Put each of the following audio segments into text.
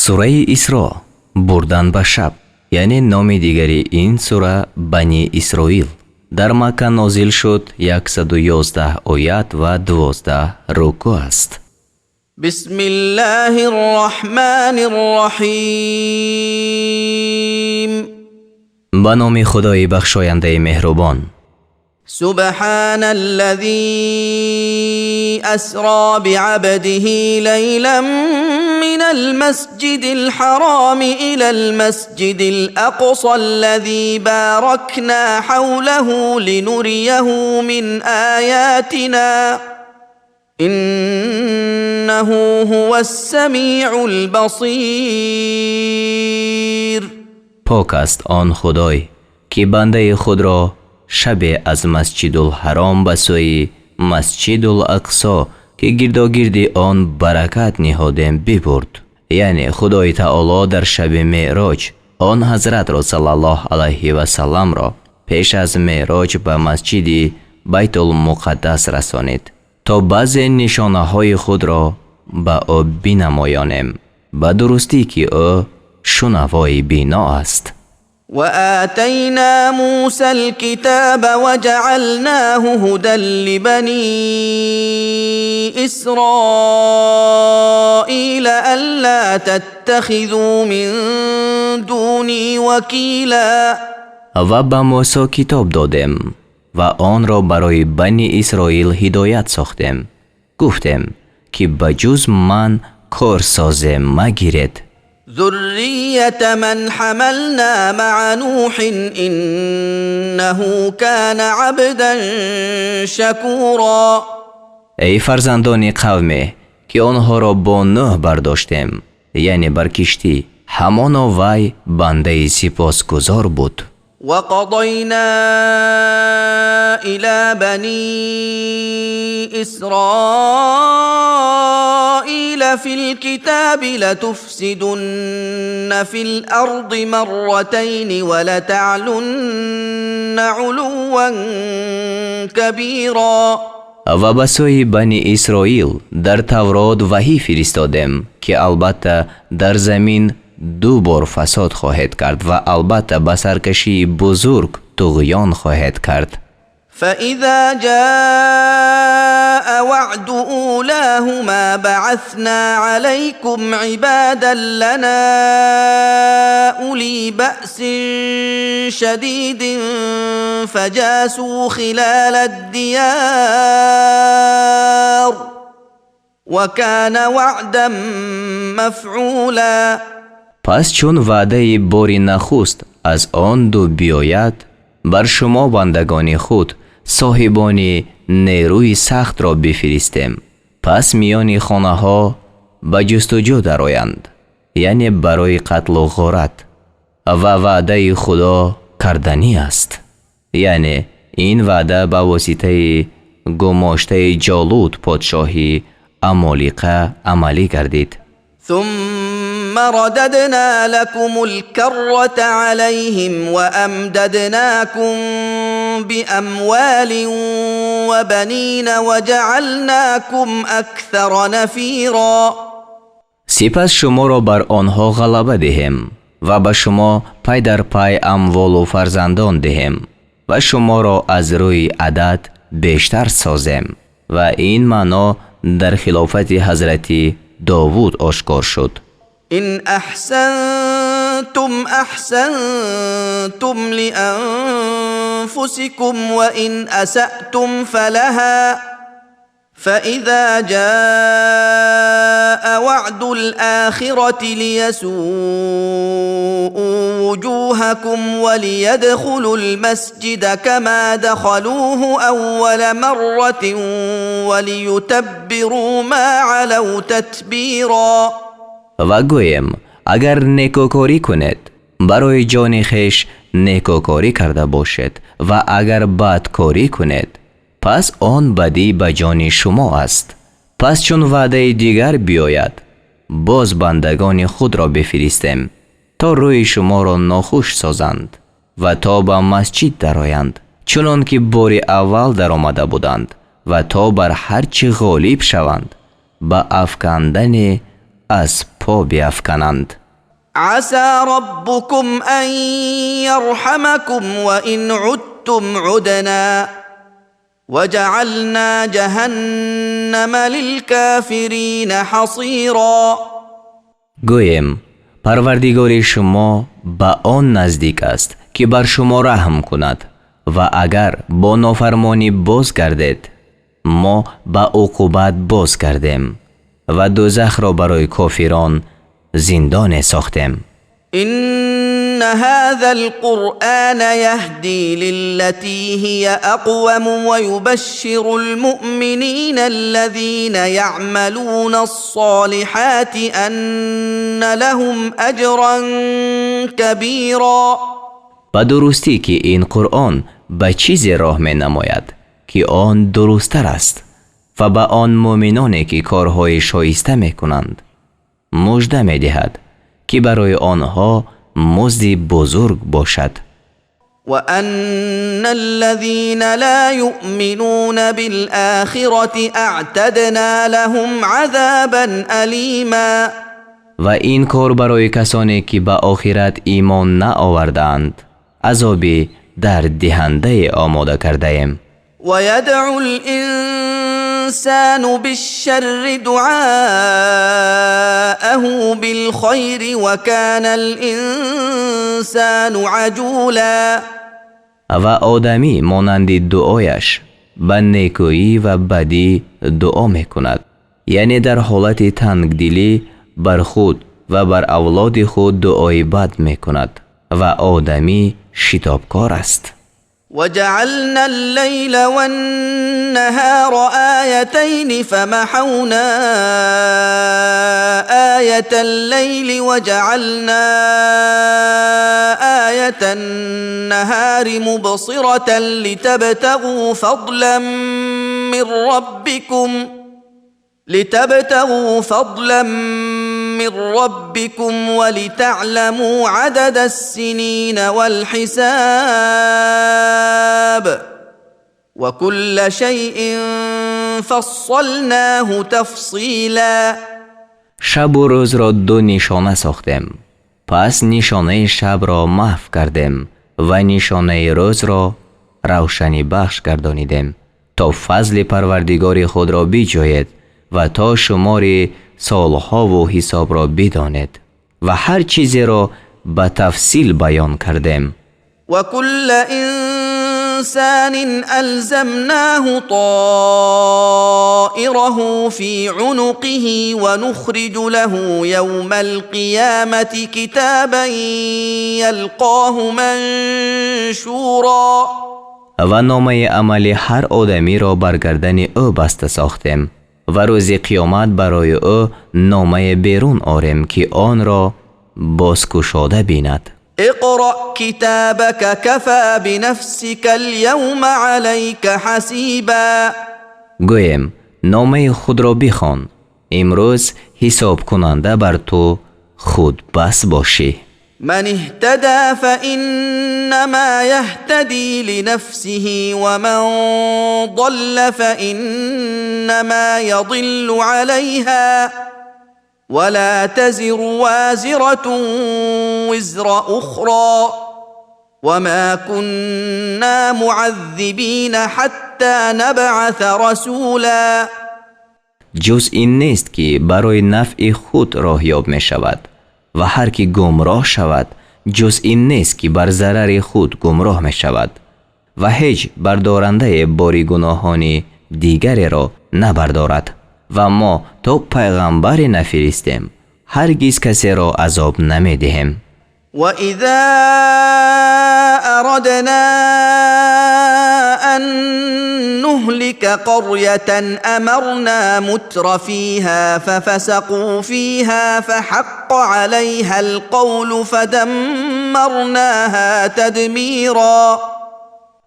Сураи Исро бурдан ба шаб, яъне номи дигари ин сура Бани Исроил. дар Макка нозил шуд 111 оят ва 12 руку аст. Бисмиллахир рахманир рахим. ба номи Худои бахшояндаи меҳрубон. سبحان الذي أسرى بعبده ليلا من المسجد الحرام إلى المسجد الأقصى الذي باركنا حوله لنريه من آياتنا إنه هو السميع البصير. پاک است آن خدای که بنده خود را شب از مسجد الحرام به سوی مسجد الاقصی که گرداگردی آن برکت نهادیم ببرد. یعنی خدای تعالی در شب معراج آن حضرت را صلی الله علیه و سلم را پیش از معراج به مسجد بیت المقدس رسانید تا بعضی نشانه های خود را به او بنمایانیم، به درستی که او شنوای بینا است. وآتينا موسى الكتاب وجعلناه هدى لبني إسرائيل ألا تتخذوا من دوني وكيلا. و به موسی کتاب دادیم و آن را برای بنی اسرائیل هدایت ساختیم. گفتیم که بجز من کارساز مگیرید. ذرية من حملنا مع نوح إنه كان عبدا شكورا. ای فرزندان قومی که آنها را با نوح برداشتیم، یعنی بر کشتی، همانا وی بنده سپاسگزار بود. وقضينا إلى بني إسرائيل في الكتاب لتفسدن في الأرض مرتين ولتعلن علوا كبيرا. و به سوی بنی اسرائیل در تورات وحی فرستادیم که البته در زمین 2 بار فساد خواهد کرد و البته به سرکشی بزرگ طغیان خواهد کرد. فإذا جاء وعد أولاهما بعثنا عليكم عبادا لنا أولي بأس شديد فجاسوا خلال الديار وكان وعدا مفعولا. پس چون وعده باری نخست از آن 2 بیاید، بر شما بندگان خود صاحبان نیروی سخت را بفرستیم، پس میان خانه ها به جستجو درآیند، یعنی برای قتل و غارت. و وعده خدا کردنی است، یعنی این وعده به واسطه گماشته جالوت پادشاهی عمالقه عملی گردید. ثم رددنا لكم الكرة عليهم وأمددناكم بأموال وبنين وجعلناكم أكثر نفيرا. سپس شما را بر آنها غلبه دهیم و به شما پای در پای اموال و فرزندان دهیم و شما را از روی عدد بیشتر سازیم. و این معنا در خلافت حضرت داوود آشکار شد. إن أحسنتم أحسنتم لأنفسكم وإن أسأتم فلها فإذا جاء وعد الآخرة ليسوءوا وجوهكم وليدخلوا المسجد كما دخلوه أول مرة وليتبروا ما علوا تتبيرا. و گویم اگر نیکوکاری کنید برای جان خویش نیکوکاری کرده باشد و اگر بدکاری کنید پس آن بدی به جان شما است. پس چون وعده دیگر بیاید باز بندگان خود را بفرستیم تا روی شما را ناخوش سازند و تا به مسجد درآیند چنان که بار اول در آمده بودند و تا بر هر چی غالب شوند به افکندن از پا بیفکنند. عسى ربكم أن يرحمكم وإن عدتم عدنا وجعلنا جهنم للكافرين حصيرا. گویم پروردگار شما به آن نزدیک است که بر شما رحم کند و اگر با نافرمانی باز گردید ما به عقوبت باز کردیم و دوزخ را برای کافران زندان ساختیم. إن هذا القرآن يهدي للتي هي أقوم ويبشر المؤمنين الذين يعملون الصالحات أن لهم أجرا كبيرا. به درستی که این قرآن به چیزی راه می نماید که آن درست‌تر است و به آن مؤمنانی که کارهای شایسته می کنند مژده می دهد که برای آنها مزدی بزرگ باشد. وأن الذين لا يؤمنون بالآخرة أعتدنا لهم عذابا أليما. و این کار برای کسانی که به آخرت ایمان نآوردند عذابی در دهنده آماده کرده ایم. ويدعو الإنسان بالشر دعاءه بالخير وكان الإنسان عجولا. و آدمی مانند دعایش به نیکویی و بدی دعا می کند، یعنی در حالت تنگدلی بر خود و بر اولاد خود دعای بد می کند و آدمی شتابکار است. وجعلنا الليل والنهار آيتين فمحونا آية الليل وجعلنا آية النهار مبصرة لتبتغوا فضلا من ربكم ولتعلموا عدد السنين والحساب وكل شيء فصلناه تفصيلا. شب و روز را دو نشانه ساختیم، پس نشانه شب را محو کردیم و نشانه روز را روشنی بخش گردانیدیم تا فضل پروردگار خود را بجوید و تا شمار سالها و حساب را بدانید و هر چیزی را به تفصیل بیان کردیم. وكل إنسان ألزمناه طائره في عنقه ونخرج له يوم القيامة كتابا يلقاه منشورا. و نامه عملی هر آدمی را بر گردن او بسته ساختیم و روز قیامت برای او نامه بیرون آریم که آن را بازگشاده بیند. اقرأ كتابك كفى بنفسك اليوم عليك حسيبا. گویم نامه خود را بخوان، امروز حساب کننده بر تو خود بس باشی. من اهتدى فإنما يهتدي لنفسه ومن ضل فإنما يضل عليها ولا تزر وازرة وزر أخرى وما كنا معذبين حتى نبعث رسولا. جز این نیست که برای نفع خود راهیاب می شود و هر کی گمراه شود جز این نیست که بر ضرر خود گمراه می شود و هیچ بردارنده باری گناهانی دیگری را نبردارد و ما تا پیغمبر نفرستیم هرگز کسی را عذاب نمی دهیم. وإذا أردنا أن نهلك قرية أمرنا متر فيها ففسقوا فيها فحق عليها القول فدمرناها تدميرا.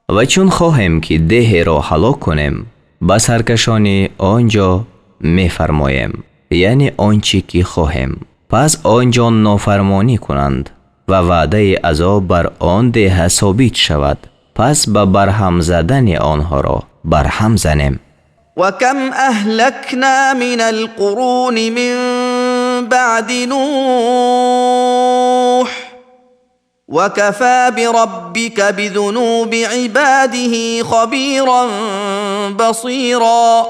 و چون خواهیم که ده را هلاک کنیم به سرکشانی آنجا می فرماییم، یعنی آنچه که خواهیم، پس آنجا نافرمانی کنند و وعده عذاب بر آن ده ثابت شود، پس به برهم زدن آنها را برهم زنیم. وكم أهلكنا من القرون من بعد بعد نوح وكفى بربك بذنوب عباده خبيرا بصيرا.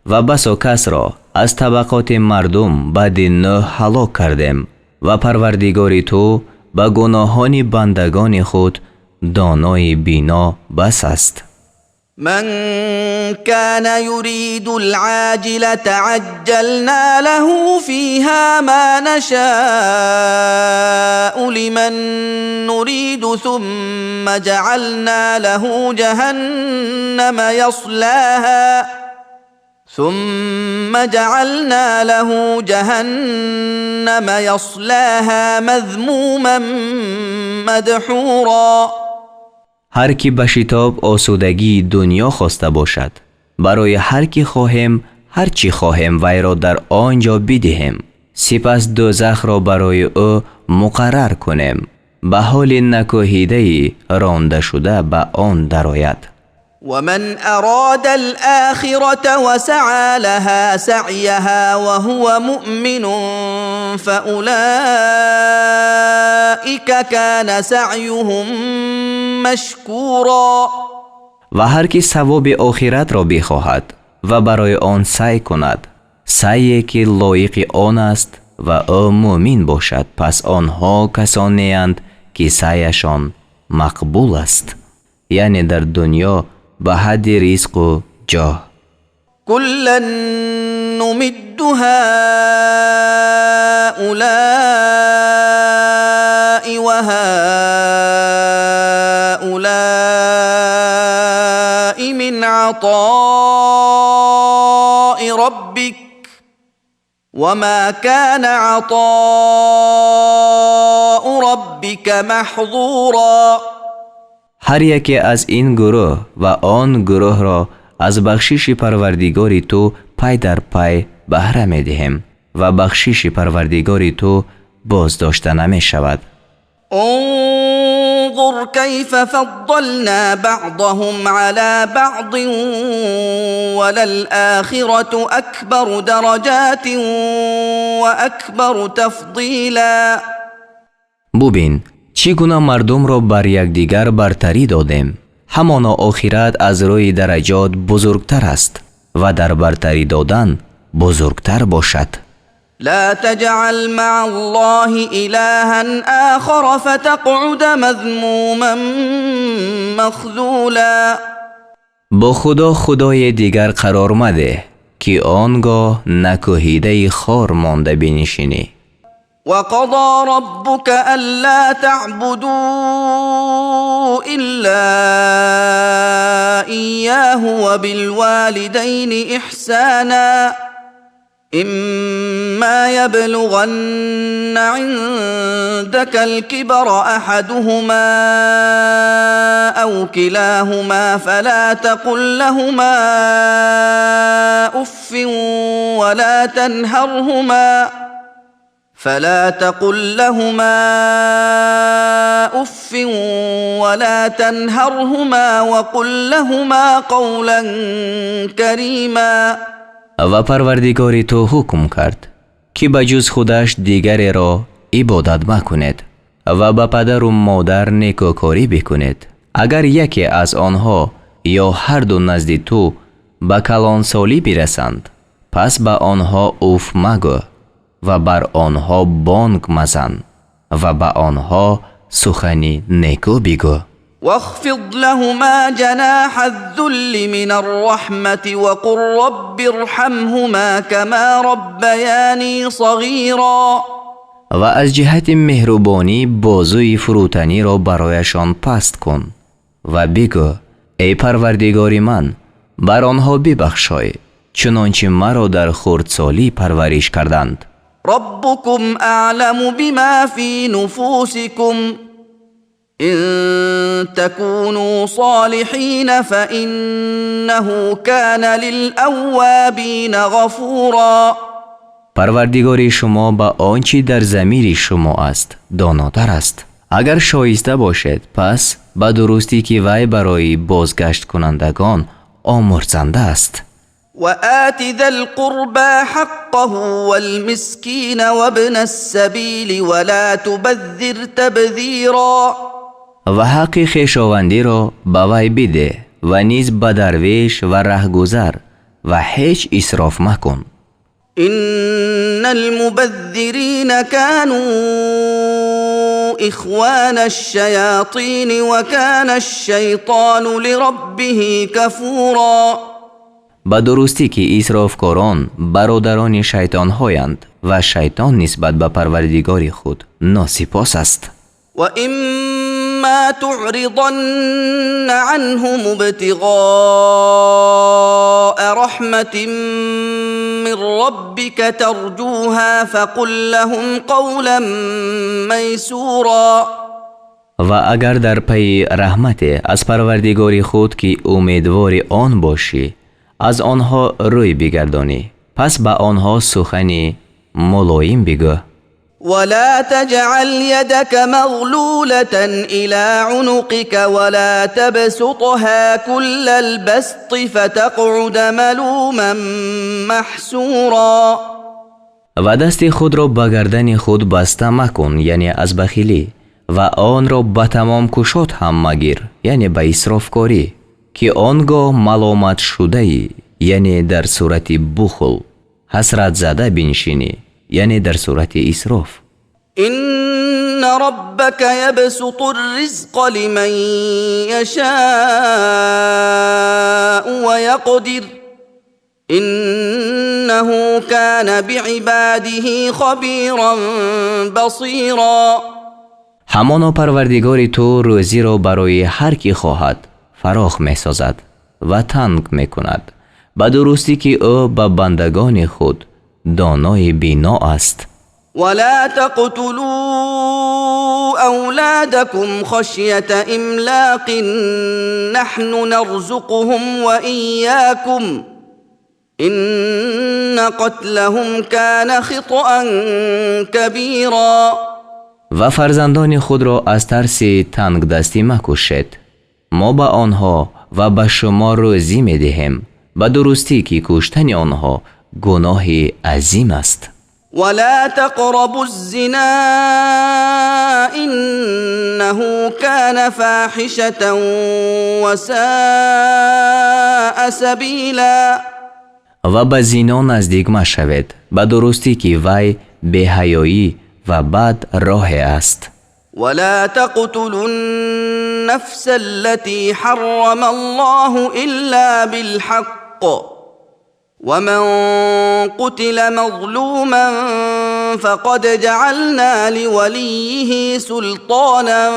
و بسا کس را از طبقات مردم بعد نوح هلاک کردیم و پروردگار تو به گناهان بندگان خود دانای بینا بس است. من كان يريد العاجلة عجلنا له فيها ما نشاء لمن نريد ثم جعلنا له جهنم يصلاها مذموما مدحورا. هر کی به شتاب آسودگی دنیا خواسته باشد، برای هر کی خواهیم هر چی خواهیم وی را در آنجا بدهیم، سپس دوزخ را برای او مقرر کنیم، به حال نکوهیده رانده شده به آن درآید. ومن أراد الآخرة وسعى لها سعيها وهو مؤمن فأولئك كان سعيهم مشكورا. و هر کی ثواب آخرت را بخواهد و برای آن سعی کند، سعی که لایق آن است و او مؤمن باشد، پس آنها کسانی اند که سعیشان مقبول است، یعنی در دنیا به حد رزق و جاه. كلا نمد هؤلاء وهؤلاء من عطاء ربك وما كان عطاء ربك محظورا. هر یکی از این گروه و آن گروه را از بخشش پروردگار تو پای در پای بهره می دهیم و بخشش پروردگار تو بازداشته نمی شود. انظر كيف فضلنا بعضهم على بعض وللآخرة أكبر درجات وأكبر تفضيلا. ببین چگونه مردم را بر یکدیگر برتری دادیم، همانا آخرت از روی درجات بزرگتر است و در برتری دادن بزرگتر باشد. لا تجعل مع الله إلها آخر فتقعد مذموما مخذولا. با خدا خدای دیگر قرار مده که آنگاه نکوهیده خار مانده بنشینی. وقضى ربك ألا تعبدوا إلا إياه وبالوالدين إحسانا إما يبلغن عندك الكبر أحدهما أو كلاهما فلا تقل لهما أف ولا تنهرهما وقل لهما قولا كريما. و پروردگار تو حکم کرد که بجز خودش دیگری را عبادت مکنید و به پدر و مادر نیکوکاری بکنید. اگر یکی از آنها یا هر دو نزد تو به کلانسالی برسند، پس به آنها اوف مگو و بر آنها بانگ مزن و به آنها سخنی نیکو بگو. واخفض لهما جناح الذل من الرحمة وقل رب ارحمهما كما ربياني صغيرا. و از جهت مهربانی بازوی فروتنی را برایشان پست کن و بگو ای پروردگار من، بر آنها ببخشای چنانچه مرا در خردسالی پرورش کردند. ربكم أعلم بما في نفوسكم إن تكونوا صالحين فإنه كان للأوابين غفورا. پروردگار شما با آنچه در ضمیر شما است داناتر است. اگر شایسته باشد پس به درستی که وی برای بازگشت کنندگان آمرزنده است. وآت ذا القربى حقه والمسكين وابن السبيل ولا تبذر تبذیرا. و حق خویشاوندی را به وی بده و نیز به درویش و رهگذر و هیچ اسراف مکن. إن المبذرين كانوا إخوان الشياطين وكان الشيطان لربه كفورا. به درستی که اسرافکاران برادران شیطان هایند و شیطان نسبت به پروردگار خود ناسپاس است. وإما تعرضن عنهم ابتغاء رحمة من ربك ترجوها فقل لهم قولا میسورا. و اگر در پی رحمت از پروردگار خود که امیدوار آن باشی از آنها روی بگردانی پس به آنها سخنی ملایم بگو. ولا تجعل يدك مغلولة إلى عنقك ولا تبسطها كل البسط فتقعد ملوما محسورا. و دست خود را به گردن خود بسته مکن یعنی از بخیلی و آن را به تمام کشاد هم مگیر یعنی به اسراف کاری که آنگاه ملامت شده ای یعنی در صورت بخل حسرت زده بنشینی یعنی در صورت اسراف. إن ربك يبسط الرزق لمن يشاء ويقدر إنه كان بعباده خبيرا بصيرا. همانا پروردگار تو روزی را برای هر کی خواهد فراخ می سازد و تنگ می کند به درستی که او به بندگان خود دانای بینا است. ولا تقتلوا أولادكم خشية إملاق نحن نرزقهم وإياكم إن قتلهم كان خطأ كبيرا. و فرزندان خود را از ترس تنگ دستی مکشید. ما به آنها و به شما روزی می دهیم به درستی که کشتن آنها گناه عظیم است. ولا تقربوا الزنا إنه كان فاحشة وساء سبيلا. و به زنا نزدیک مشوید به درستی که وی بی‌حیایی و بد راه است. ولا تقتلوا النفس التي حرم الله إلا بالحق ومن قتل مظلوما فقد جعلنا لوليه سلطانا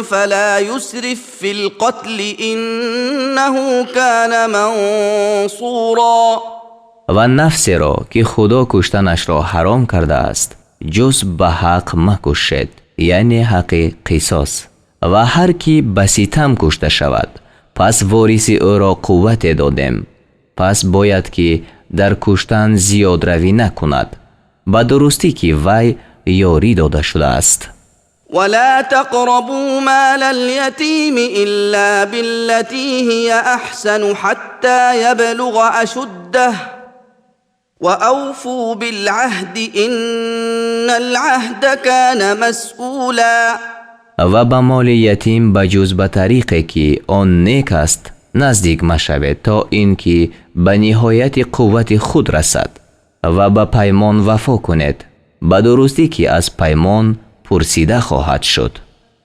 فلا يسرف في القتل إنه كان منصورا. و نفس را که خدا کشتنش را حرام کرده است جز به حق مکشید یعنی حق قصاص و هر کی به ستم کشته شود پس وارث او را قوت دادیم پس باید که در کشتن زیاد روی نکند به درستی که وی یاری داده شده است. ولا تقربوا مال اليتيم إلا بالتي هي أحسن حتى يبلغ أشده وأوفوا بالعهد إن العهد كان مسئولا. و به مال یتیم بجز به طریقی که آن نیک است نزدیک مشوید تا اینکه به نهایت قوت خود رسد و به پیمان وفا کنید به درستی که از پیمان پرسیده خواهد شد.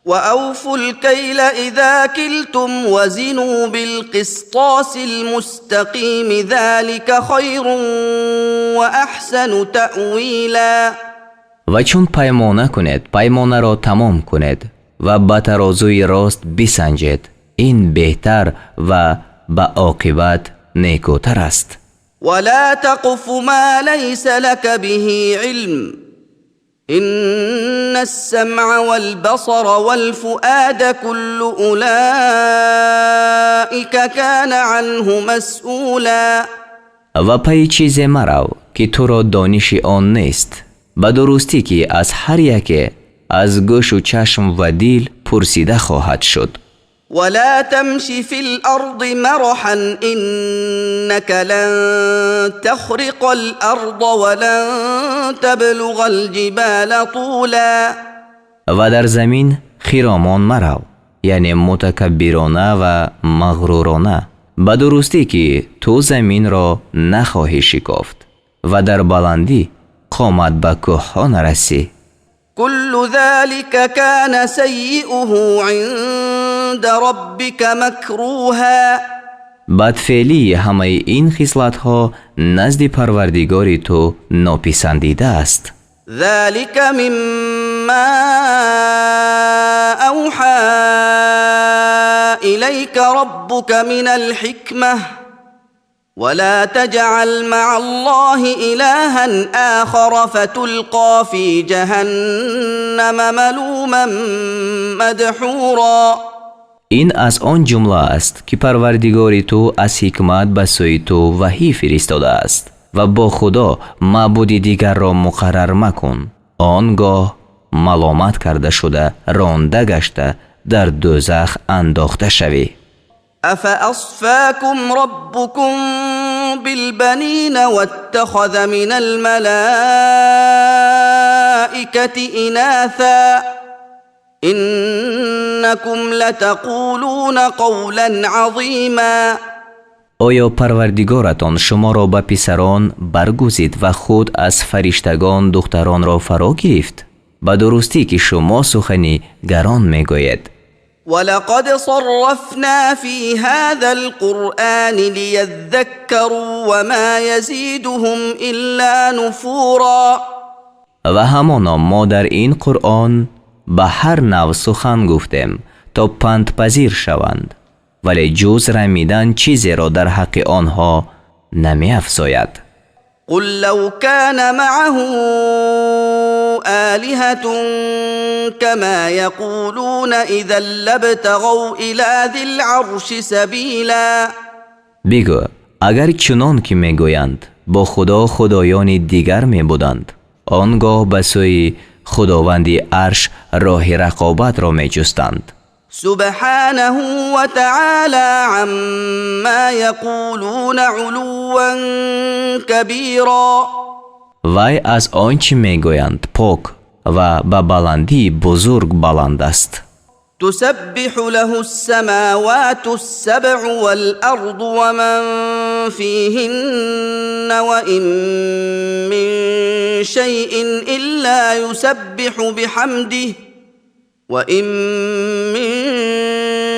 وأوفوا الكيل إذا كلتم وزنوا بالقسطاس المستقيم ذلك خير وأحسن تأويلا. و چون پیمانه کنید پیمانه را تمام کنید و به ترازوی راست بسنجید این بهتر و به عاقبت نیکوتر است. ولا تقف ما ليس لك به علم إن السمع والبصر والفؤاد كل أولئك كان عنه مسئولا. و پی چیز مرو که تو را دانش آن نیست به درستی که از هر یک از گوش و چشم و دل پرسیده خواهد شد. ولا تمش في الأرض مرحا إنك لن تخرق الأرض ولن تبلغ الجبال طولا. و در زمین خیرامان مرو، یعنی متکبرانه و مغرورانه، به درستی که تو زمین را نخواهی شکافت و در بلندی قامت به کوه‌ها نرسی. كل ذلك كان سيئه عند ربك مكروها. بدفعلی همه این خصلت ها نزد پروردگار تو ناپسندیده است. ذلك مما أوحى إليك ربك من الحكمة ولا تجعل مع الله إلها آخر فتلقى في جهنم ملوما مدحورا. این از آن جمله است که پروردگار تو از حکمت به سوی تو وحی فرستاده است و با خدا معبود دیگر را مقرر مکن، آنگاه ملامت کرده شده رانده گشته در دوزخ انداخته شوی. أفأصفاكم ربكم بالبنين واتخذ من الملائكة إناثا إنكم لتقولون قولا عظيما. آیا پروردگارتان شما را به پسران برگزید و خود از فرشتگان دختران را فرا گرفت؟ به درستی که شما سخنی گران میگوید. ولقد صرفنا في هذا القرآن ليذكروا وما يزيدهم إلا نفورا. و همانا ما در این قرآن به هر نوع سخن گفتیم تا پند پذیر شوند، ولی جز رمیدن چیزی را در حق آنها نمی افزاید. قل لو كان معه آلهة كما يقولون إذا لابتغوا إلى ذي العرش سبيلا. بگو اگر چنان که میگویند با خدا خدایان دیگر می بودند، آنگاه به سوی خداوندی عرش راه رقابت را می جستند. سبحانه وتعالى عما يقولون علوا كبيرا. وی از آنچه میگویند پاک و به بلندی بزرگ بلند است. تسبح له السماوات السبع والأرض ومن فيهن وإن من شيء إلا يسبح بحمده وإن من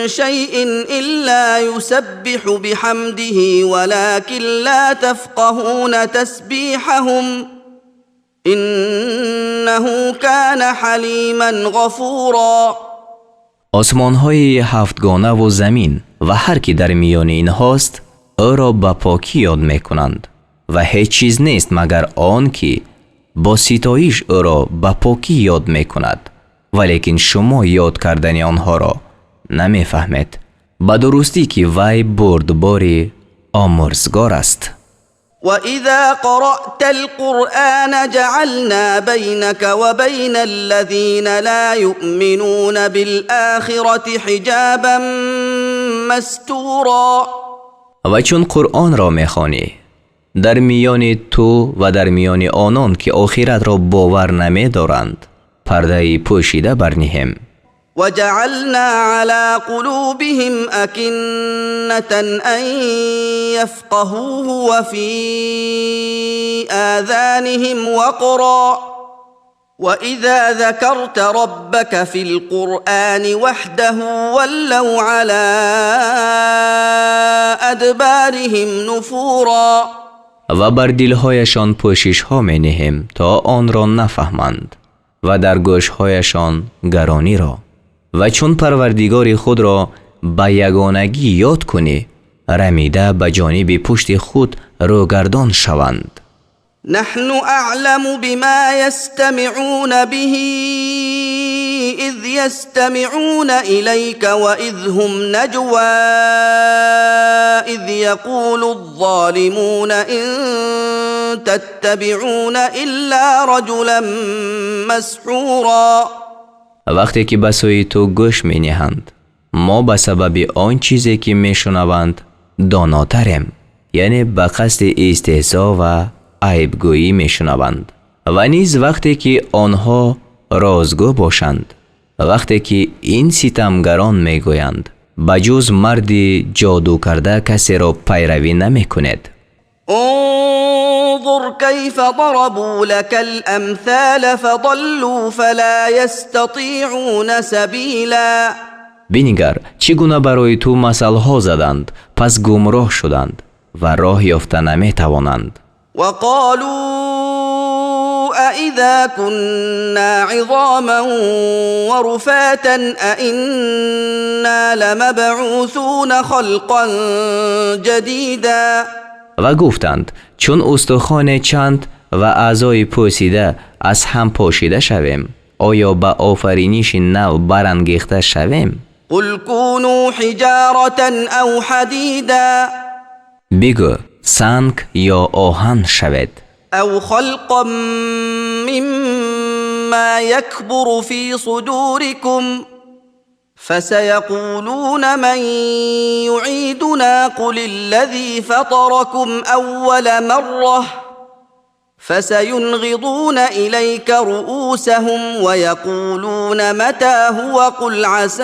شيء إلا يسبح بحمده ولكن لا تفقهون تسبيحهم إنه كان حليما غفورا. آسمان های هفتگانه و زمین و هر کی در میان اینهاست او را به پاکی یاد می کنند و هیچ چیز نیست مگر آن که با ستایش او را به پاکی یاد می کند، ولیکن شما یاد کردن آنها را نمی فهمید. به درستی که وی بردباری آمرزگار است. وإذا قرأت القرآن جعلنا بينك وبين الذين لا يؤمنون بالآخرة حجابا مستورا. و چون قرآن را میخوانی در میان تو و در میان آنان که آخرت را باور نمی دارند پرده پوشیده برنهم. وجعلنا على قلوبهم أكنة أن يفقهوه وفي آذانهم وقرا وإذا ذكرت ربك في القرآن وحده ولوا على أدبارهم نفورا. و بر دلهایشان پوشش ها می نهم تا آن را نفهمند و در گوشهایشان گرانی را. و چون پروردگار خود را به یگانگی یاد کنی رمیده به جانب پشت خود روگردان شوند. نحن أعلم بما يستمعون به إذ يستمعون إليك وإذ هم نجوى إذ يقول الظالمون إن تتبعون إلا رجلا مسحورا. وقتی که به سوی تو گوش می نهند ما به سبب آن چیزی که میشنوند داناتریم. یعنی به قصد استهزا و عیبگویی میشنوند. و نیز وقتی که آنها رازگو باشند، وقتی که این ستمگران میگویند بجز مرد جادو کرده کسی را پیروی نمی کند. انظر كيف ضربوا لك الأمثال فضلوا فلا يستطيعون سبيلا. بینگر چگونه برای تو مثل ها زدند پس گمراه شدند و راه یافته نمی توانند. وقالوا أإذا كنا عظاما ورفاتا أإنا لمبعوثون خلقا جديدا. و گفتند چون استخوان چند و اعضای پوسیده از هم پاشیده شویم آیا به آفرینش نو برانگیخته شویم؟ قل كونوا حجارة أو حديدا. بگو سنگ یا آهن شود. أو خلقا مما يكبر في صدوركم فسيقولون من يعيدنا قل الذي فطركم أول مرة فسينغضون إليك رؤوسهم ويقولون متى هو قل عسى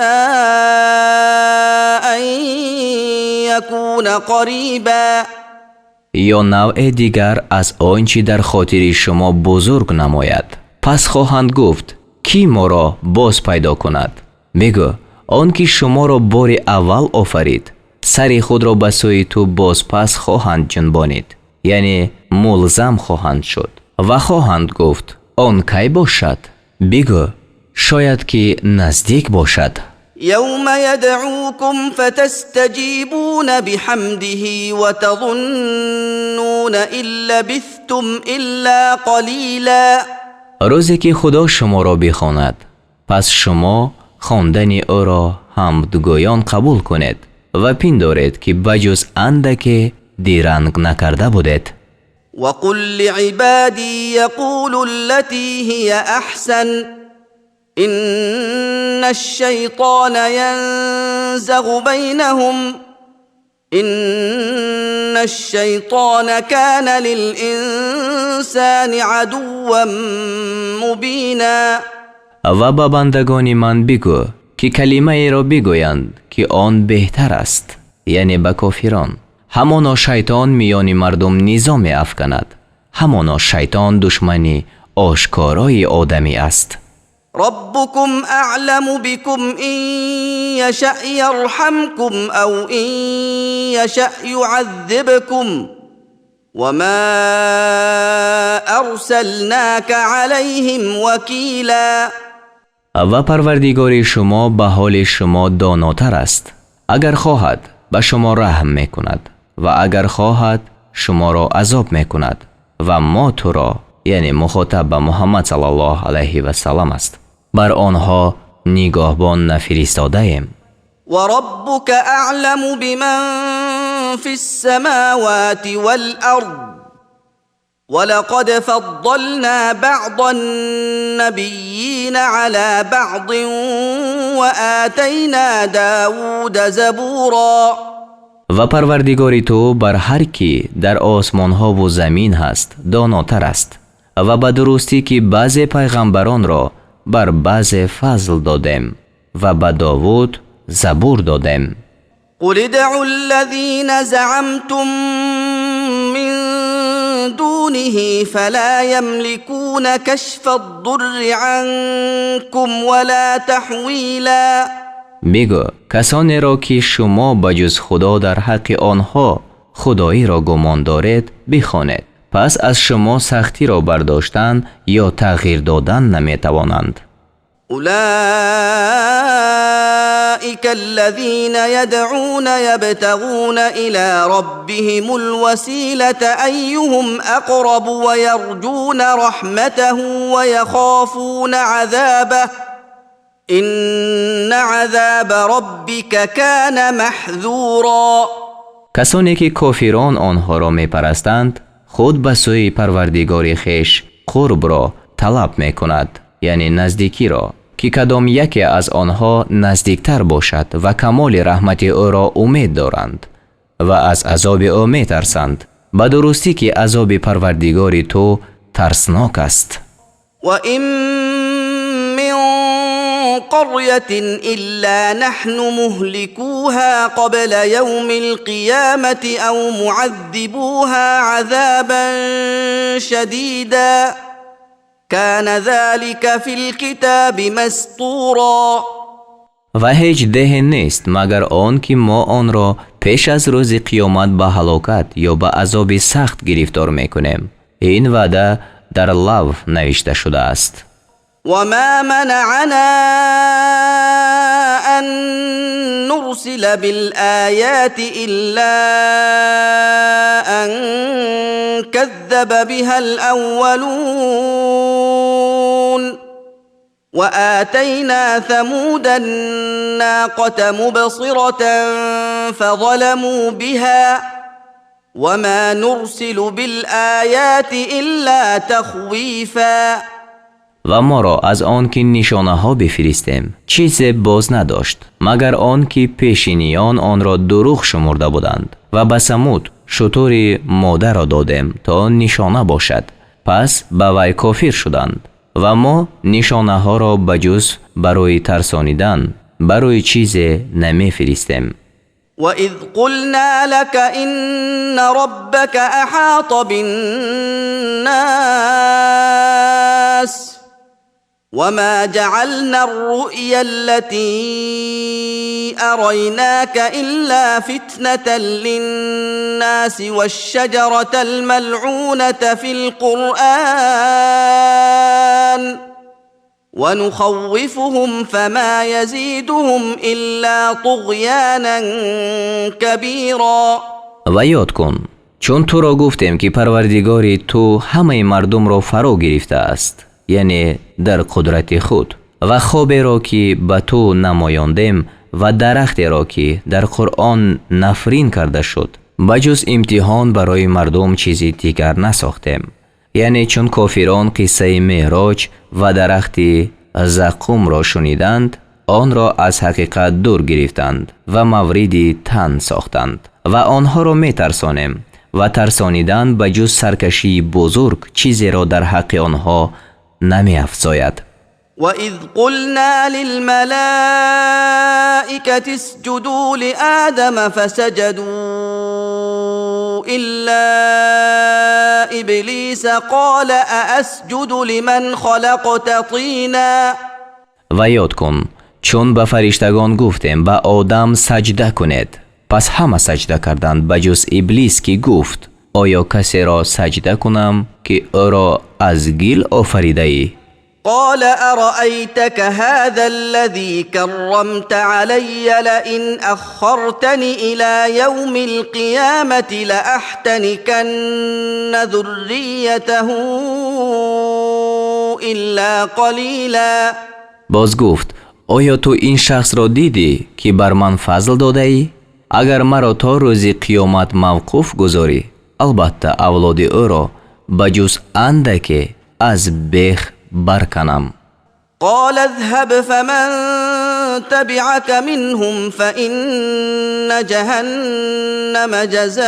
أن يكون قريبا. یا نوع دیگر از آنچه در خاطر شما بزرگ نماید پس خواهند گفت کی ما را باز پیدا کند؟ بگو آن که شما را بار اول آفرید سر خود را به سوی تو باز پس خواهند جنبانید، یعنی ملزم خواهند شد و خواهند گفت آن کی باشد؟ بگو شاید که نزدیک باشد. يوم يدعوكم فتستجيبون بحمده وتظنون إن لبثتم إلا قليلا. روزی که خدا شما را بخواند پس شما خواندن او را حمدگویان قبول کنید و پندارید که بجز اندک دیرنگ نکرده بودید. وقل لعبادي يقولوا التي هي أحسن إن الشيطان ينزغ بينهم إن الشيطان كان للإنسان عدوا مبينا. و با بندگان من بگو که کلمه ای را بگویند که آن بهتر است، یعنی به کافران. همانا شیطان میان مردم نظام افکند، همانا شیطان دشمنی آشکارای آدمی است. ربكم أعلم بكم إن يشأ يرحمكم أو إن يشأ يعذبكم وما أرسلناك عليهم وكيلا. و پروردگار شما به حال شما داناتر است. اگر خواهد به شما رحم میکند و اگر خواهد شما را عذاب میکند و ما تو را، یعنی مخاطب به محمد صلی الله علیه و سلم است، بر آنها نگاهبان نفرستاده ایم. وربك أعلم بمن في السماوات والأرض ولقد فضلنا بعض النبيين على بعض وآتينا داود زبورا. و پروردگار تو بر هر کی در آسمان ها و زمین هست داناتر است و به درستی که بعض پیغمبران را بر بعض فضل دادیم و به داوود زبور دادیم. قل ادعوا الذين زعمتم من دونه فلا يملكون كشف الضر عنكم ولا تحویلا. بگو کسانی را که شما بجز خدا در حق آنها خدایی را گمان دارید بخوانید، پس از شما سختی را برداشتن یا تغییر دادن نمی توانند. أولئك الذين يدعون يبتغون إلى ربهم الوسيلة أيهم أقرب ويرجون رحمته ويخافون عذابه إن عذاب ربك كان محذورا. کسانی که کافران آنها را می پرستند خود به سوی پروردگار خیش قرب را طلب می کند، یعنی نزدیکی را، که کدام یکی از آنها نزدیکتر باشد و کمال رحمت او را امید دارند و از عذاب او می ترسند. به درستی که عذاب پروردگار تو ترسناک است. وَإِن مِّن قَرْيَةٍ إِلَّا نَحْنُ مُهْلِكُوهَا قَبْلَ يَوْمِ الْقِيَامَةِ أَوْ مُعَذِّبُوهَا عَذَابًا شَدِيدًا كَانَ ذَلِكَ فِي الْكِتَابِ مَسْطُورًا. و هیچ ده نیست مگر آن که ما آن را پیش از روز قیامت به هلاکت یا به عذاب سخت گرفتار میکنیم. این وعده در لوح نوشته شده است. وَمَا مَنَعَنَا أَن نُّرْسِلَ بِالْآيَاتِ إِلَّا أَن كَذَّبَ بِهَا الْأَوَّلُونَ وَآتَيْنَا ثَمُودَ النَّاقَةَ مُبْصِرَةً فَظَلَمُوا بِهَا وَمَا نُرْسِلُ بِالْآيَاتِ إِلَّا تَخْوِيفًا. و ما را از آن که نشانه ها بفرستیم چیزی باز نداشت مگر آن که پیشینیان آن را دروغ شمرده بودند و به ثمود شتر ماده را دادیم تا نشانه باشد، پس به وی کافر شدند. و ما نشانه ها را بجز برای ترسانیدن برای چیزی نمی فرستیم. وَإِذْ قُلْنَا لَكَ إِنَّ رَبَّكَ أَحَاطَ بِالنَّاسِ وَمَا جَعَلْنَا الرُّؤْيَا الَّتِي أَرَيْنَاكَ إِلَّا فِتْنَةً لِلنَّاسِ وَالشَّجَرَةَ الْمَلْعُونَةَ فِي الْقُرْآنِ وَنُخَوِّفُهُمْ فَمَا يَزِيدُهُمْ إِلَّا طُغْيَانًا كَبِيرًا. و یاد کن چون تو را گفتیم که پروردگار تو همه مردم را فرا گرفته است، یعنی در قدرت خود، و خواب را که به تو نمایاندیم و درخت را که در قرآن نفرین کرده شد، بجز امتحان برای مردم چیزی دیگر نساختیم. یعنی چون کافران قصه معراج و درخت زقوم را شنیدند، آن را از حقیقت دور گرفتند و مورد تن ساختند و آنها را می ترسانیم و ترسانیدن به جز سرکشی بزرگ چیزی را در حق آنها نمی افزاید. وَإِذْ قُلْنَا لِلْمَلَائِكَةِ اسْجُدُوا لِآدَمَ فَسَجَدُوا إِلَّا إِبْلِيسَ قَالَ أَأَسْجُدُ لِمَنْ خَلَقْتَ طِينًا. و یاد کن چون به فرشتگان گفتیم به آدم سجده کنید، پس همه سجده کردند بجز ابلیس که گفت آیا کسی را سجده کنم که او را از گل آفریده ای؟ قال أرأيتك هذا الذي كرمت علي لئن أخرتني إلى يوم القيامة لأحتنكن ذريته إلا قليلا. باز گفت آیا تو این شخص را دیدی که بر من فضل داده ای؟ اگر مرا تا روز قیامت موقوف گذاری، البته اولاد او را بجز اندکی از بیخ برکنم. قال اذهب فمن تبعك منهم فإن جهنم جزاؤكم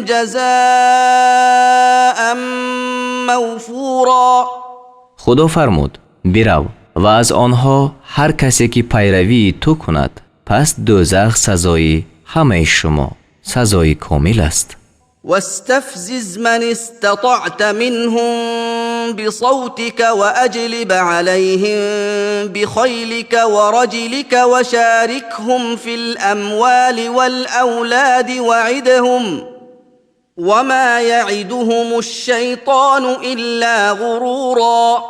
جزاء موفورا. خدا فرمود برو و از آنها هر کسی که پیروی تو کند، پس دوزخ سزای همه شما سزای کامل است. واستفزز من استطعت منهم بصوتك وأجلب عليهم بخيلك ورجلك وشاركهم في الأموال والأولاد وعدهم وما يعدهم الشيطان إلا غرورا.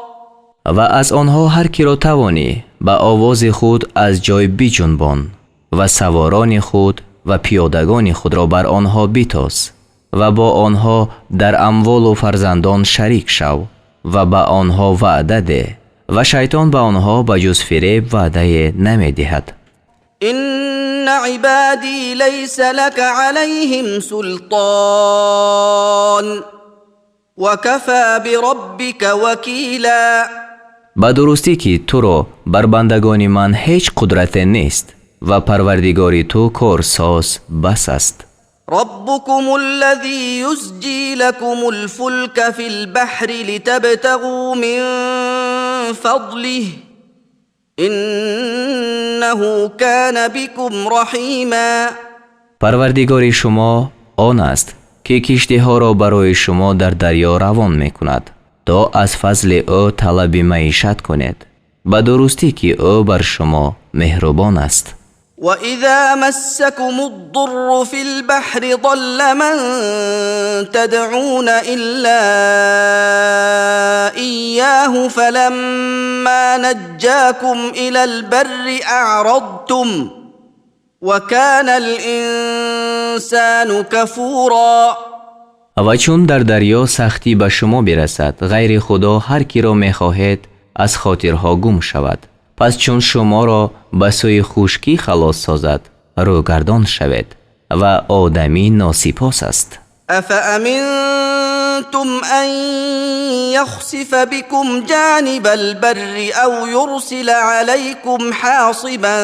و از آنها هر کی را توانی با آواز خود از جای بیجنبان و سواران خود و پیادگان خود را بر آنها بیتاز و با آنها در اموال و فرزندان شریک شو و با آنها وعده ده و شیطان با آنها بجز فریب وعده نمی دهد. إن عبادي ليس لك عليهم سلطان وكفى بربك وكيلا. ба дурустӣ ки туро бар бандагони ман ҳеҷ қудрате нест ва парвардигори ту корсоз бас аст. ربكم الذي يزجي لكم الفلك في البحر لتبتغوا من فضله إنه كان بكم رحيما. парвардигори шумо он аст ки киштиҳоро барои шумо дар дарьё равон мекунад то аз фазли ӯ талаби маишат кунед. ба дурустӣ ки ӯ бар шумо меҳрубон аст. وإذا مسكم الضر في البحر ضل من تدعون إلا إياه فلما نجاكم إلى البر أعرضتم وكان الإنسان كفورا. ва чун дар дарьё сахтӣ ба шумо бирасад ғайри худо ҳар киро мехоҳед аз хотирҳо гум шавад. пас чун шуморо ба сӯи хушкӣ халос созад рӯгардон шавед ва одамӣ носипос аст. أفأمنتم أن يخسف بكم جانب البر أو يرسل عليكم حاصبا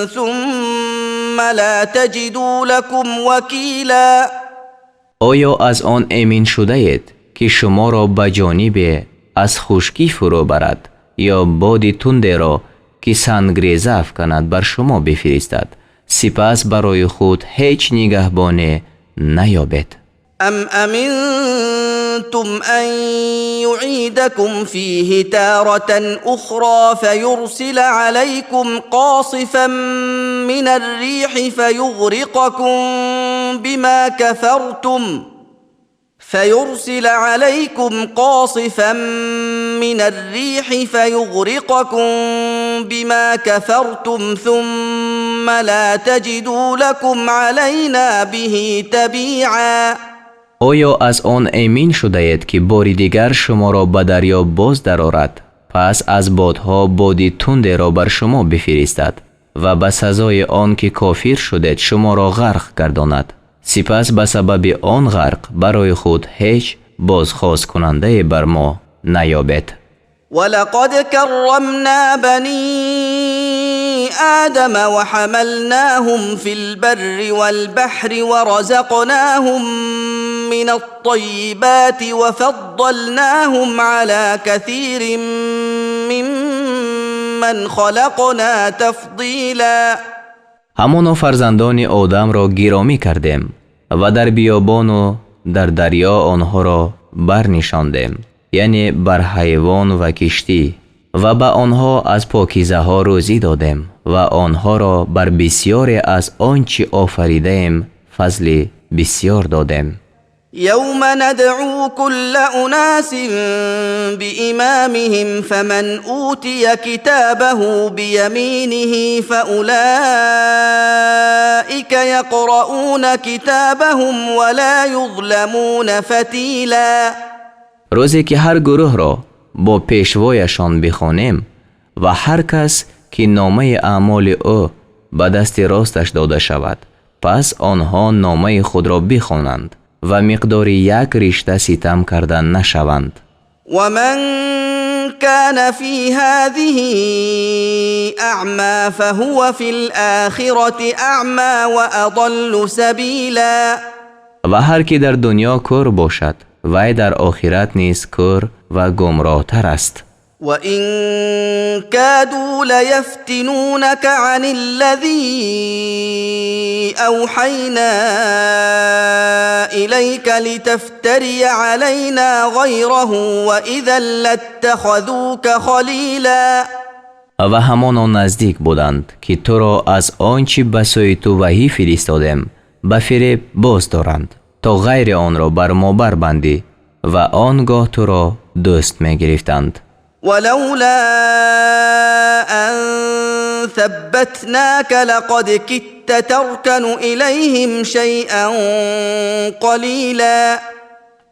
ثم لا تجدوا لكم وكيلا. آیا از آن امین شده‌اید که شما را به جانب از خشکی فرو برد یا باد تند را که سنگریزه افکند بر شما بفرستد سپس برای خود هیچ نگهبان نیابید؟ أم أمنتم أن يعيدكم فيه تارة أخرى فيرسل عليكم قاصفا من الريح فيغرقكم بما كفرتم ثم لا تجدوا لكم علينا به تبيعا. آیا از آن امین شده‌اید که باری دیگر شما را به دریا باز درآورد پس از بادها بادی تند را بر شما بفرستد و به سزای آن که کافر شدید شما را غرق گرداند سپس به سبب آن غرق برای خود هیچ بازخواست کننده بر ما نیابید؟ ولقد كرمنا بني آدم وحملناهم في البر والبحر ورزقناهم من الطيبات وفضلناهم على كثير ممن خلقنا تفضيلا. همانا فرزندان آدم را گرامی کردیم و در بیابان و در دریا آنها را برنشاندیم، یعنی بر حیوان و کشتی، و به آنها از پاکیزه ها روزی دادیم و آنها را بر بسیاری از آنچه آفریدیم فضل بسیار دادیم. يوم ندعو كل أناس بإمامهم فمن أوتي كتابه بيمينه فأولئك يقرؤون كتابهم ولا يظلمون فتيلا. روزی که هر گروه را با پیشوایشان بخوانیم و هر کس که نامه اعمال او به دست راستش داده شود پس آنها نامه خود را بخوانند و مقدار یک رشته ستم کردن نشوند. ومن كان في هذه أعمى فهو في الآخرة أعمى وأضل سبيلا. و هر که در دنیا کور باشد وی در آخرت نیز کور و گمراه تر است. وإن كادوا ليفتنونك عن الذي أوحينا إليك لتفتري علينا غيره وإذا لاتخذوك خليلا. و همانا نزدیک بودند که تو را از آنچه به سوی تو وحی فرستادیم به فریب باز دارند تا غیر آن را بر ما بربندی و آنگاه تو را دوست می گرفتند. ولولا أن ثبتناك لقد كدت تركن إليهم شيئا قليلا.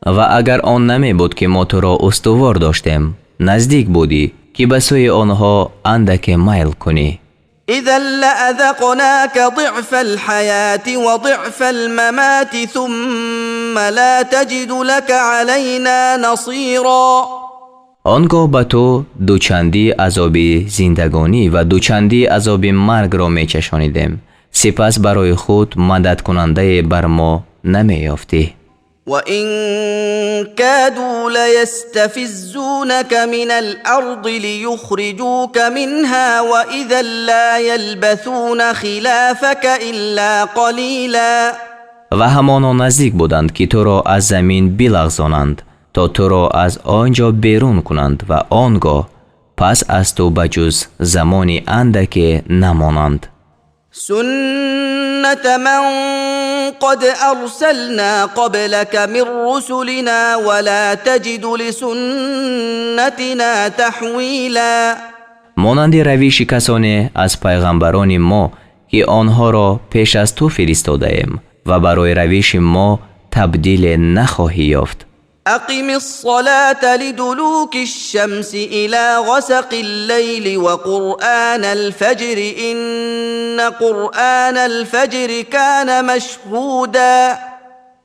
و اگر آن نمی بود که ما تو را استوار داشتیم نزدیک بودی که به سوی آنها اندک میل کنی. إذا لأذقناك ضعف الحياة وضعف الممات ثم لا تجد لك علينا نصيرا. آنگاه به تو دوچندی عذاب زندگانی و دوچندی عذاب مرگ را می چشانیدیم. سپس برای خود مدد کننده بر ما نمی یافتی. وإن كادوا ليستفزونك من الأرض ليخرجوك منها وإذا لا يلبثون خلافك إلا قليلا. و همانا نزدیک بودند که تو را از زمین بلغزانند تا تو را از آنجا بیرون کنند و آنگاه پس از تو بجز زمانی اندکی نمانند. سنة من قد أرسلنا قبلك من رسلنا ولا تجد لسنتنا تحویلا. مانند روش کسانی از پیغمبران ما که آنها را پیش از تو فرستاده ایم و برای روش ما تبدیل نخواهی یافت. أقم الصلاة لدلوك الشمس إلى غسق الليل وقرآن الفجر إن قرآن الفجر كان مشهودا.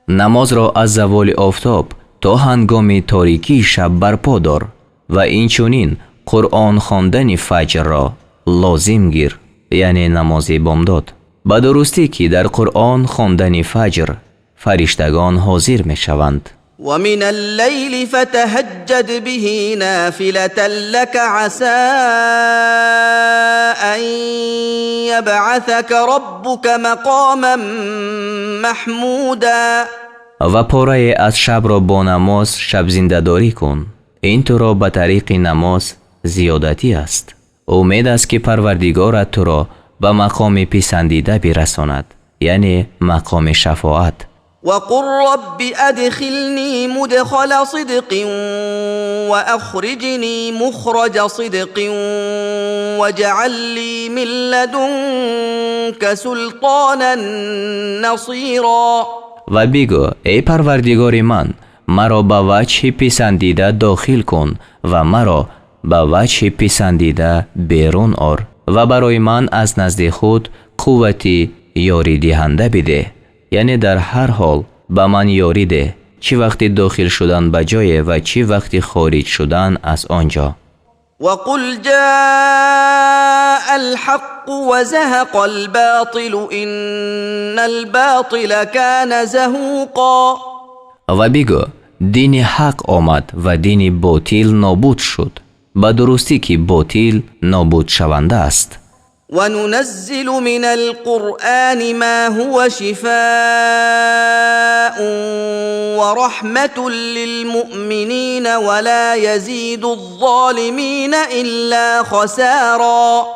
نماز را از زوال آفتاب تا هنگام تاریکی شب برپا دار و اینچنین قرآن خواندن فجر را لازم گیر، یعنی نماز بامداد. به درستی که در قرآن خواندن فجر فرشتگان حاضر می شوند. ومن الليل فتهجد به نافلة لك عسى أن يبعثك ربك مقاما محمودا. و پاره از شب را با نماز شب زنده داری کن. این تو را به طریق نماز زیادتی است. امید است که پروردگارت تو را به مقام پسندیده برساند، یعنی مقام شفاعت. وقل رب أدخلني مدخل صدق وأخرجني مخرج صدق واجعل لي من لدنك سلطانا نصيرا. و بگو ای پروردگار من، مرا به وجه پسندیده داخل کن و مرا به وجه پسندیده بیرون آر و برای من از نزد خود قوتی یاری دهنده بده، یعنی در هر حال به من یاری ده، چی وقتی داخل شدن به جای و چی وقتی خارج شدن از آنجا. وقل جاء الحق وزهق الباطل إن الباطل كان زهوقا. و بگو دین حق آمد و دین باطل نابود شد، به درستی که باطل نابود شونده است. وننزل من القرآن ما هو شفاء ورحمة للمؤمنين ولا يزيد الظالمين إلا خسارا.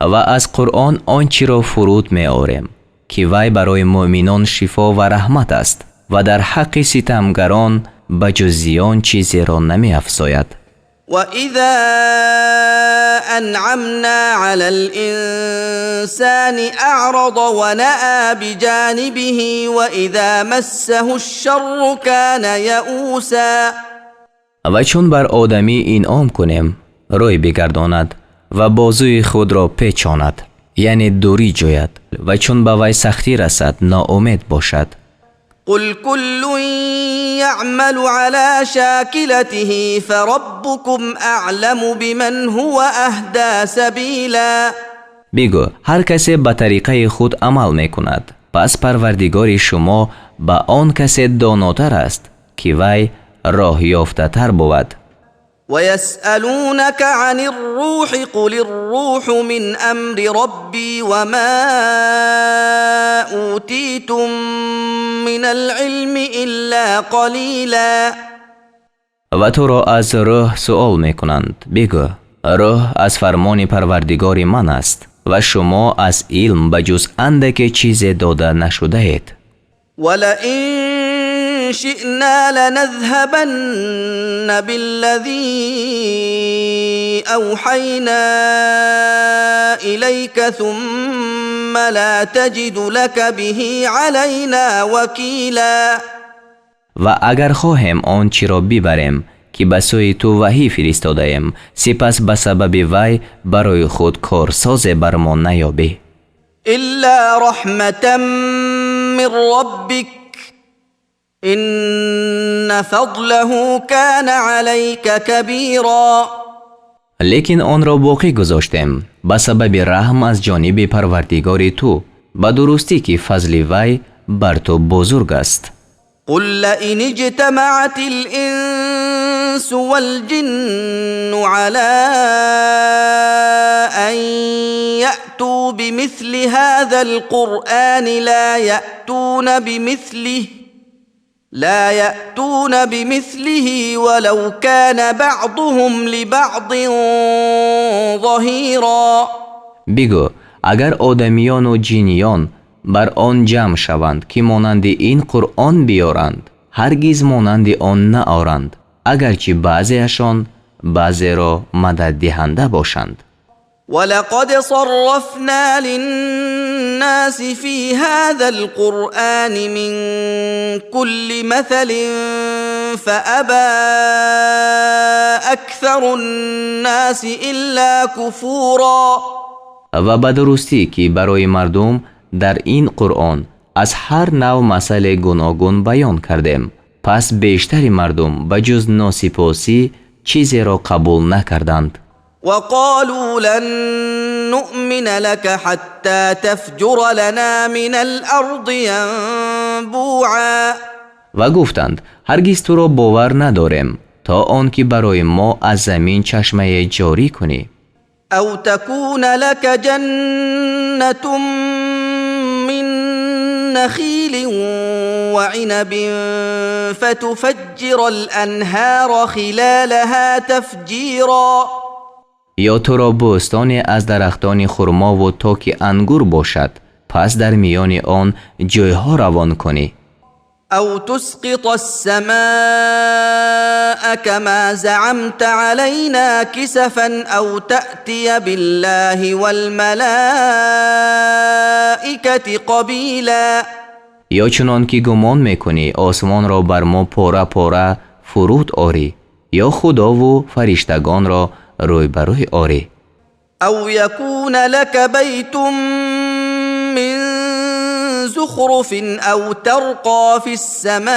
و از قرآن آنچه را فرود می آوریم که وی برای مؤمنان شفا و رحمت است و در حق ستمگران بجز زیان چیزی را نمی افزاید. وإذا أنعمنا على الإنسان أعرض ونأى بجانبه وإذا مسه الشر كان يئوسا. و چون بر آدمی انعام کنیم روی بگرداند و بازوی خود را پیچاند، یعنی دوری جوید، و چون به وی سختی رسد ناامید باشد. قل كل يعمل على شاكلته فربكم أعلم بمن هو أهدى سبيلا. بگو هر کسی به طریقه خود عمل می کند، پس پروردگار شما به آن کسی داناتر است که وی راه یافته تر بود. ويسألونك عن الروح قل الروح من أمر ربي وما أوتيتم من العلم إلا قليلا. و تو را از روح سؤال می کنند. بگو روح از فرمان پروردگار من است و شما از علم بجز اندک چیز داده نشده اید. ولئن شئنا لنذهبن بالذي أوحينا إليك ثم لا تجد لك به علينا وكيلا. و اگر خواهیم آنچه را ببریم که به سوی تو وحی فرستاده ایم، سپس به سبب وی برای خود کارساز بر ما نیابی. إلا رحمة من ربك إن فضله كان عليك كبيرا. لیکن آن را باقی گذاشتیم به سبب رحم از جانب پروردگار تو به درستی که فضل وی بر تو بزرگ است. قل لئن اجتمعت الإنس والجن على أن يأتوا بمثل هذا القرآن لا يأتون بمثله ولو كان بعضهم لبعض ظهیرا. بگو اگر آدمیان و جینیان بر آن جمع شوند که مانند این قرآن بیارند هرگز مانند آن نآرند اگرچه بعضیشان بعضی را مدد دهنده باشند. ولقد صرفنا للناس في هذا القرآن من كل مثل فأبى أكثر الناس إلا كفورا. و به درستی که برای مردم در این قرآن از هر نوع مسئله گوناگون بیان کردیم پس بیشتر مردم به جز ناسپاسی چیزی را قبول نکردند. وقالوا لن نؤمن لك حتى تفجر لنا من الأرض ينبوعا. و گفتند هرگز تو را باور نداریم تا آن که برای ما از زمین چشمه جاری کنی. أو تكون لك جنة من نخيل وعنب فتفجر الأنهار خلالها تفجیرا. یا تو را بستانی از درختان خرما و تاک انگور باشد پس در میان آن جویها روان کنی. أو تسقط السماء كما زعمت علينا كسفا أو تأتي بالله والملائكة قبیلا. یا چنان که گمان میکنی آسمان را بر ما پاره پاره فرود آری یا خدا و فرشتگان را روی بروی آری. أو يكون لك بيت من زخرف أو ترقى في السماء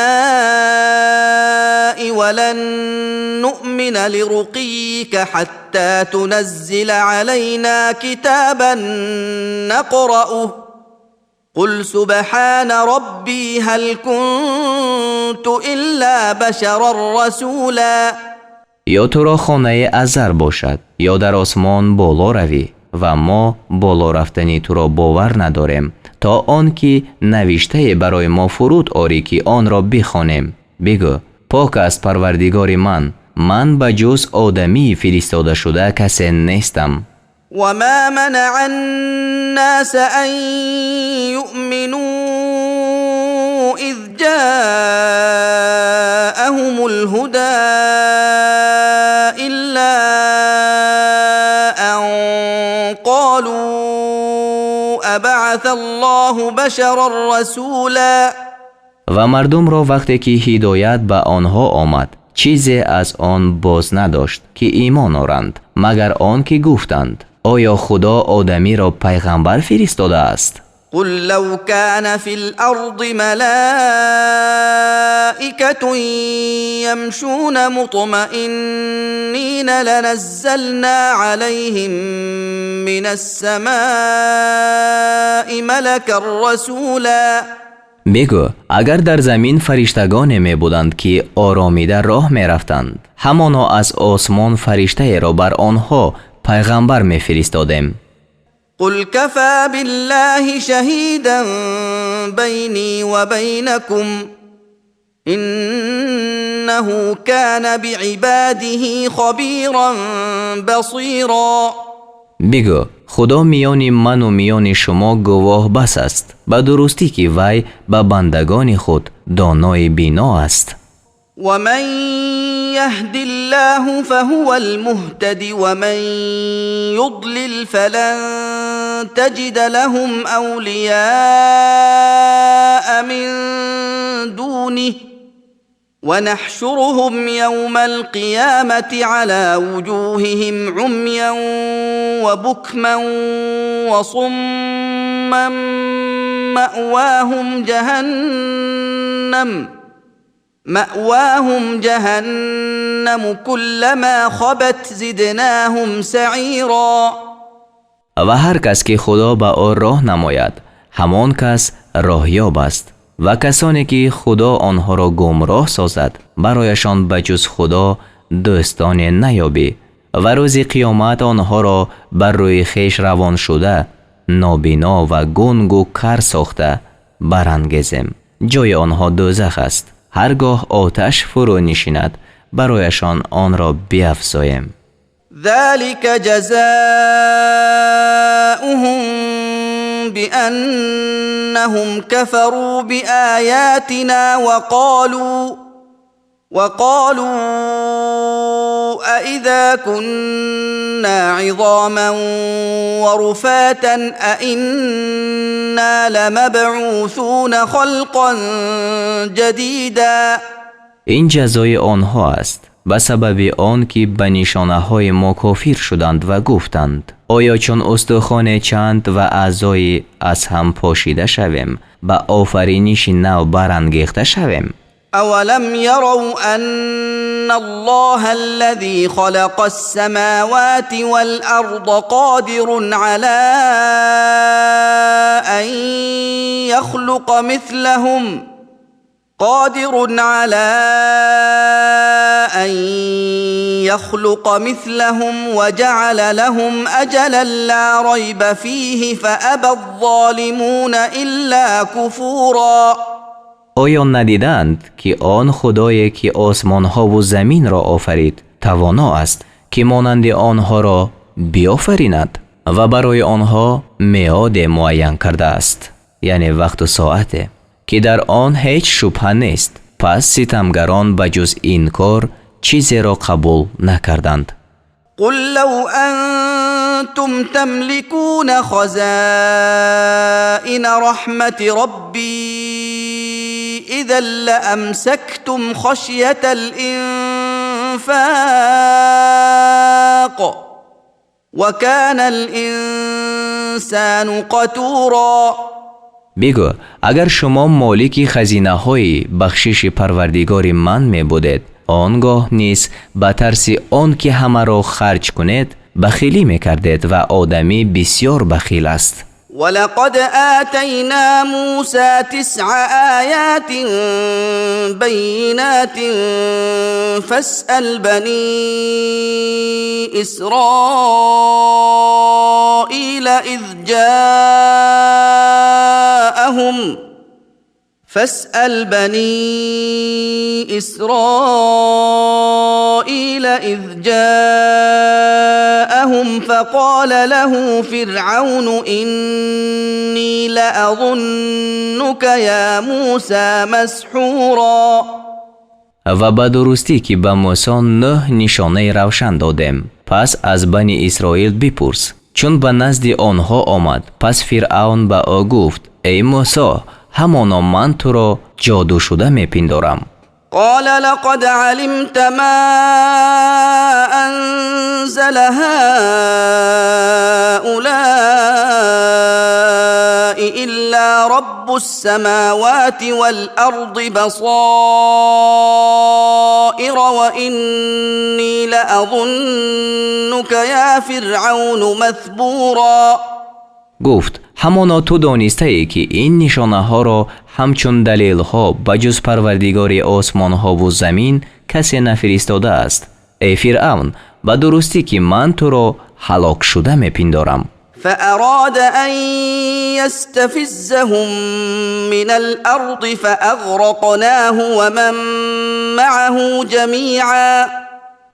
ولن نؤمن لرقيك حتى تنزل علينا كتابا نقرأه قل سبحان ربي هل كنت إلا بشرا رسولا. یا تو را خانه ازر باشد یا در آسمان بالا روی و ما بالا رفتنی تو را باور نداریم تا آن که نوشته برای ما فرود آری که آن را بخوانیم. بگو پاک است پروردگار من به جز آدمی فرستاده شده کسی نیستم. وما منع الناس أن يؤمنوا إذ جاءهم الهدى إلا أن قالوا أبعث الله بشرا رسولا. و مردم را وقتی که هدایت به آنها آمد چیزی از آن باز نداشت که ایمان آورند مگر آن که گفتند آیا خدا آدمی را پیغمبر فرستاده است؟ قل لو كان في الأرض ملائكة يمشون مطمئنين لنزلنا عليهم من السماء ملكا رسولا. بگو اگر در زمین فرشتگان می بودند که آرامیده راه می رفتند همانا از آسمان فرشته را بر آنها پیغمبر می فرستادیم. قل كفى بالله شهيدا بيني وبينكم إنه كان بعباده خبيرا بصيرا. بگو خدا میان من و میان شما گواه بس است به درستی که وی به بندگان خود دانای بینا است. ومن يهد الله فهو المهتد ومن يضلل فلن تجد لهم أولياء من دونه ونحشرهم يوم القيامة على وجوههم عميا وبكما وصما مأواهم جهنم مأواهم جهنم كلما خبت زدناهم سعيرا. و هر کس که خدا به او راه نماید همان کس راهیاب است و کسانی که خدا آنها را گمراه سازد برایشان بجز خدا دوستان نیابی و روز قیامت آنها را بر روی خیش روان شده نابینا و گنگ و کر ساخته برانگیزیم. جای آنها دوزخ است. هرگاه آتش فرو نشیند برایشان آن را بیفزاییم. ذلك جزاؤهم بأنهم كفروا بآياتنا وقالوا أإذا كنا عظاما ورفاتا أإنا لمبعوثون خلقا جديدا. این جزای آنها است به سبب آن که به نشانه های ما کافر شدند و گفتند آیا چون استخوان چند و اعضای از هم پاشیده شویم به آفرینش نو برانگیخته شویم؟ أولم يروا أن الله الذي خلق السماوات والأرض قادر على أن يخلق مثلهم وجعل لهم أجلا لا ريب فيه فأبى الظالمون إلا كفورا. آیا ندیدند که آن خدایی که آسمان ها و زمین را آفرید توانا است که مانند آنها را بیافریند و برای آنها میعاد معین کرده است، یعنی وقت و ساعت که در آن هیچ شبهه نیست. پس ستمگران بجز این کار چیزی را قبول نکردند. قل لو أنتم تملكون خزائن رحمة ربي إذا لأمسكتم خشية الإنفاق وكان الإنسان قتورا. بگو اگر شما مالک خزینه های بخشش پروردگار من می بودید آنگاه نیز به ترس آن که همه را خرج کنید بخیلی می کردید و آدمی بسیار بخیل است. ولقد آتينا موسى 9 آيات بينات فاسأل بني إسرائيل إذ جاءهم فقال له فرعون إني لأظنك يا موسى مسحورا. و به درستی که به موسی 9 نشانه روشن دادیم. پس از بنی اسرائیل بپرس. چون به نزد آنها آمد پس فرعون به او گفت ای موسی همانا من تو را جادو شده میپندارم. قال لقد علمت ما أنزل هؤلاء إلا رب السماوات والأرض بصائر وإني لأظنك يا فرعون مثبورا. گفت همانا تو دانسته ای که این نشانه ها را همچون دلیل ها بجز پروردگار آسمان ها و زمین کسی نفرستاده است. ای فرعون به درستی که من تو را هلاک شده میپندارم. فأراد أن يستفزهم من الأرض فأغرقناه ومن معه جميعا.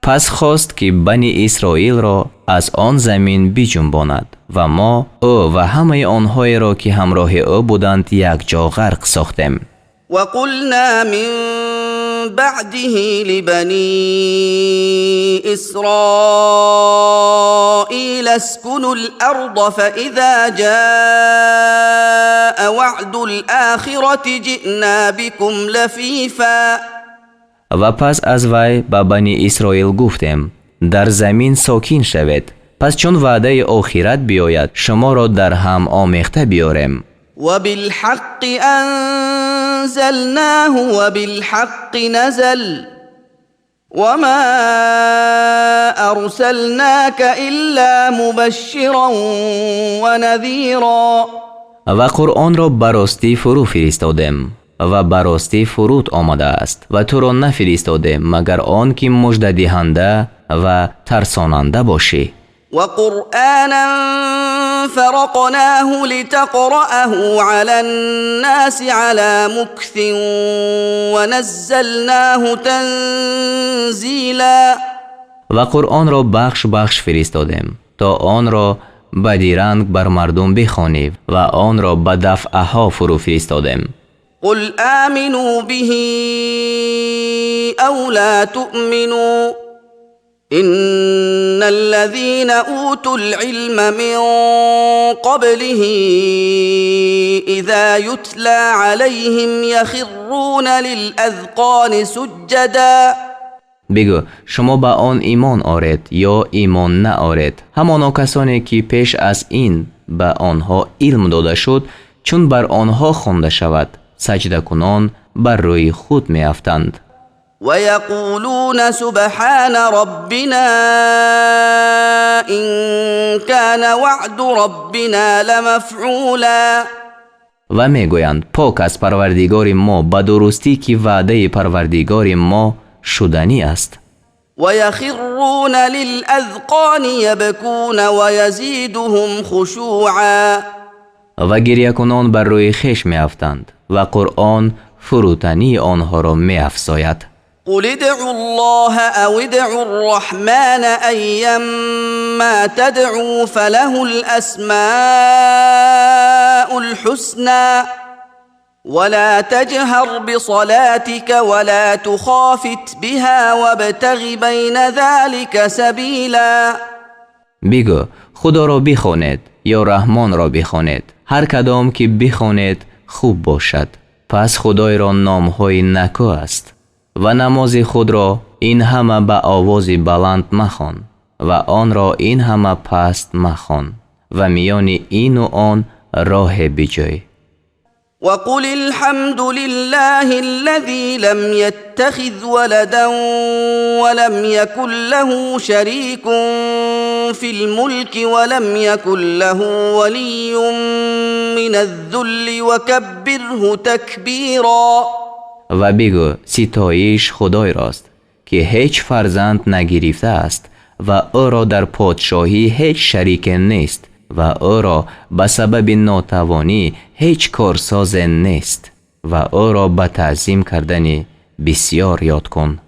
پس خواست که بنی اسرائیل را از آن زمین بجنباند و ما او و همه آنهایی را که همراه او بودند یک جا غرق ساختیم. وقلنا من بعده لبني إسرائيل اسكنوا الأرض فإذا جاء وعد الآخرة جئنا بكم لفیفا. و پس از وی به بنی اسرائیل گفتیم در زمین ساکن شوید پس چون وعده آخرت بیاید شما را در هم آمیخته بیاریم. وبالحق أنزلناه وبالحق نزل وما أرسلناك إلا مبشرا ونذيرا. و قرآن را براستی فرو فرستادم و براستی فرود آمده است و تو را نفرستادم مگر آن که مژده دهنده و ترساننده باشی. وقرآنا فرقناه لتقرأه على الناس على مكث ونزلناه تنزیلا. و قرآن را بخش بخش فرستادم تا آن را بدیرنگ بر مردم بخوانی و آن را به دفعه فرو فرستادم. قل آمنوا به أو لا تؤمنوا إن الذين أوتوا العلم من قبله إذا يتلى عليهم يخرون للأذقان سجدا. بگو شما به آن ایمان آرید یا ایمان نه آرید. همانا کسانی که پیش از این به آنها علم داده شد چون بر آنها خوانده شود سجده کنان بر روی خود می افتند. ويقولون سبحان ربنا إن كان وعد ربنا لمفعولا. و می گویند پاک از پروردگار ما به درستی که وعده پروردگار ما شدنی است. ويخرون للأذقان يبكون ويزيدهم خشوعا. و گریه کنان بر روی خشم می افتند و قرآن فروتنی آنها را می افزاید. قل ادعوا الله أو ادعوا الرحمن أيما تدعوا فله الأسماء الحسنى ولا تجهر بصلاتك ولا تخافت بها وابتغ بين ذلك سبيلا. بگو خدا را بخوانید یا رحمان را بخوانید، هر کدام که بخوانید خوب باشد. پس خدای را نامهای نکو است و نماز خود را این همه به آواز بلند مخوان و آن را این همه پست مخوان و میان این و آن راه بجای. وقل الحمد لله الذي لم يتخذ ولدا ولم يكن له شريك في الملك ولم يكن له ولي من الذل وكبره تكبيرا. و بگو ستایش خدای راست که هیچ فرزند نگرفته است و او را در پادشاهی هیچ شریک نیست و او را به سبب ناتوانی هیچ کارساز نیست و او را به تعظیم کردن بسیار یاد کن.